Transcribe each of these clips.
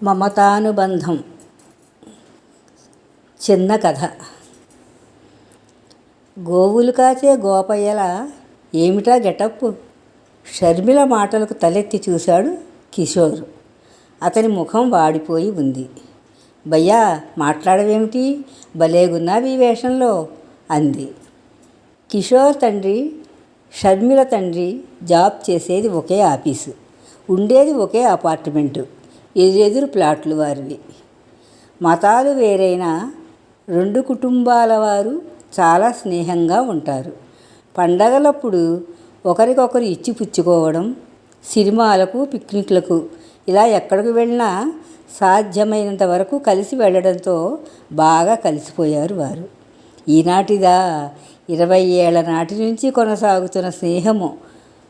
మమతానుబంధం. చిన్న కథ. గోవులు కాచే గోపయ్యల ఏమిటా గెటప్పు? షర్మిల మాటలకు తలెత్తి చూశాడు కిషోర్. అతని ముఖం వాడిపోయి ఉంది. భయ్యా, మాట్లాడవేమిటి? భలేగున్నావి ఈ వేషంలో అంది. కిషోర్ తండ్రి, షర్మిల తండ్రి జాబ్ చేసేది ఒకే ఆఫీసు, ఉండేది ఒకే అపార్ట్మెంటు, ఎదురెదురు ప్లాట్లు వారివి. మతాలు వేరైన రెండు కుటుంబాల వారు చాలా స్నేహంగా ఉంటారు. పండగలప్పుడు ఒకరికొకరు ఇచ్చి పుచ్చుకోవడం, సినిమాలకు, పిక్నిక్లకు ఇలా ఎక్కడికి వెళ్ళినా సాధ్యమైనంత వరకు కలిసి వెళ్ళడంతో బాగా కలిసిపోయారు వారు. ఈనాటిదా 20 ఏళ్ల నాటి నుంచి కొనసాగుతున్న స్నేహము,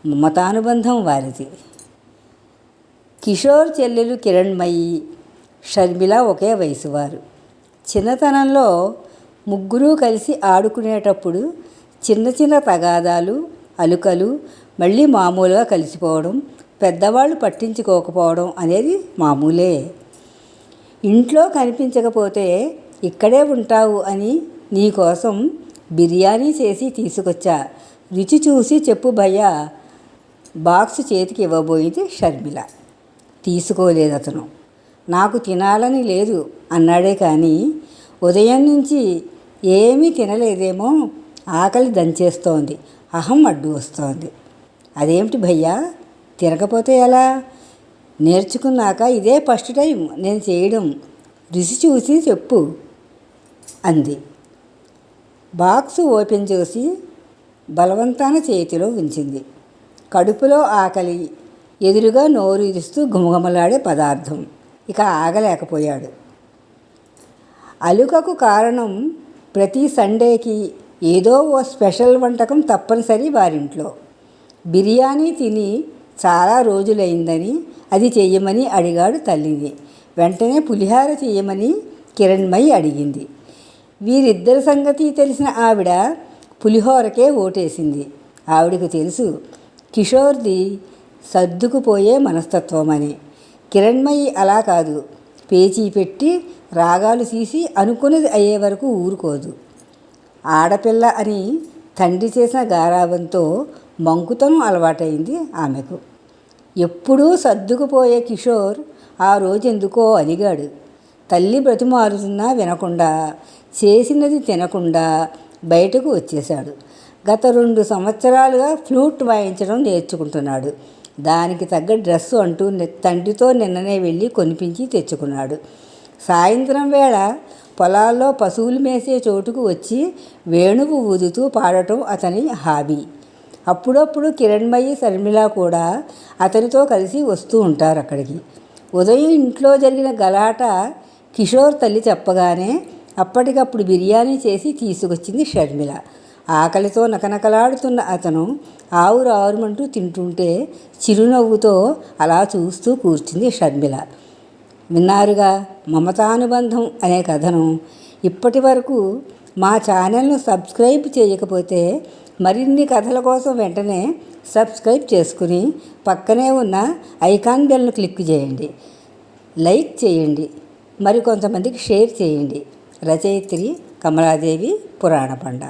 మమతానుబంధం వారిది. కిషోర్ చెల్లెలు కిరణ్మయి, షర్మిల ఒకే వయసు వారు. చిన్నతనంలో ముగ్గురు కలిసి ఆడుకునేటప్పుడు చిన్న చిన్న తగాదాలు, అలుకలు మళ్ళీ మామూలుగా కలిసిపోవడం, పెద్దవాళ్ళు పట్టించుకోకపోవడం అనేది మామూలే. ఇంట్లో కనిపించకపోతే ఇక్కడే ఉంటావు అని నీకోసం బిర్యానీ చేసి తీసుకొచ్చా, రుచి చూసి చెప్పు భయ్యా. బాక్సు చేతికి ఇవ్వబోయింది షర్మిల. తీసుకోలేదు అతను. నాకు తినాలని లేదు అన్నాడే కానీ ఉదయం నుంచి ఏమీ తినలేదేమో, ఆకలి దంచేస్తోంది, అహం అడ్డు వస్తోంది. అదేమిటి భయ్యా, తినకపోతే ఎలా? నేర్చుకున్నాక ఇదే ఫస్ట్ టైం నేను చేయడం, రుచి చూసి చెప్పు అంది. బాక్సు ఓపెన్ చేసి బలవంతాన చేతిలో ఉంచింది. కడుపులో ఆకలి, ఎదురుగా నోరు ఇరుస్తూ గుమగుమలాడే పదార్థం. ఇక ఆగలేకపోయాడు. అలుకకు కారణం ప్రతి సండేకి ఏదో ఓ స్పెషల్ వంటకం తప్పనిసరి వారింట్లో. బిర్యానీ తిని చాలా రోజులైందని అది చెయ్యమని అడిగాడు తల్లిని. వెంటనే పులిహార చెయ్యమని కిరణ్మయి అడిగింది. వీరిద్దరి సంగతి తెలిసిన ఆవిడ పులిహోరకే ఓటేసింది. ఆవిడకు తెలుసు కిషోర్ది సర్దుకుపోయే మనస్తత్వమని. కిరణ్మయి అలా కాదు, పేచీ పెట్టి రాగాలు తీసి అనుకున్నది అయ్యే వరకు ఊరుకోదు. ఆడపిల్ల అని తండ్రి చేసిన గారాబంతో మంకుతనం అలవాటైంది ఆమెకు. ఎప్పుడూ సర్దుకుపోయే కిషోర్ ఆ రోజెందుకో అలిగాడు. తల్లి బ్రతిమారుతున్నా వినకుండా, చేసినది తినకుండా బయటకు వచ్చేశాడు. గత 2 సంవత్సరాలుగా ఫ్లూట్ వాయించడం నేర్చుకుంటున్నాడు. దానికి తగ్గ డ్రెస్సు అంటూ తండ్రితో నిన్ననే వెళ్ళి కొనిపించి తెచ్చుకున్నాడు. సాయంత్రం వేళ పొలాల్లో పశువులు మేసే చోటుకు వచ్చి వేణువు ఊదుతూ పాడటం అతని హాబీ. అప్పుడప్పుడు కిరణ్మయి, షర్మిల కూడా అతనితో కలిసి వస్తూ ఉంటారు అక్కడికి. ఉదయం ఇంట్లో జరిగిన గలాట కిషోర్ తల్లి చెప్పగానే అప్పటికప్పుడు బిర్యానీ చేసి తీసుకొచ్చింది షర్మిల. ఆకలితో నకనకలాడుతున్న అతను ఆవురావురమంటూ తింటుంటే చిరునవ్వుతో అలా చూస్తూ కూర్చుంది షర్మిల. విన్నారుగా మమతానుబంధం అనే కథను. ఇప్పటి వరకు మా ఛానల్ను సబ్స్క్రైబ్ చేయకపోతే మరిన్ని కథల కోసం వెంటనే సబ్స్క్రైబ్ చేసుకుని పక్కనే ఉన్న ఐకాన్ బెల్ను క్లిక్ చేయండి, లైక్ చేయండి, మరి కొంతమందికి షేర్ చేయండి. రచయిత్రి కమలాదేవి పురాణపండ.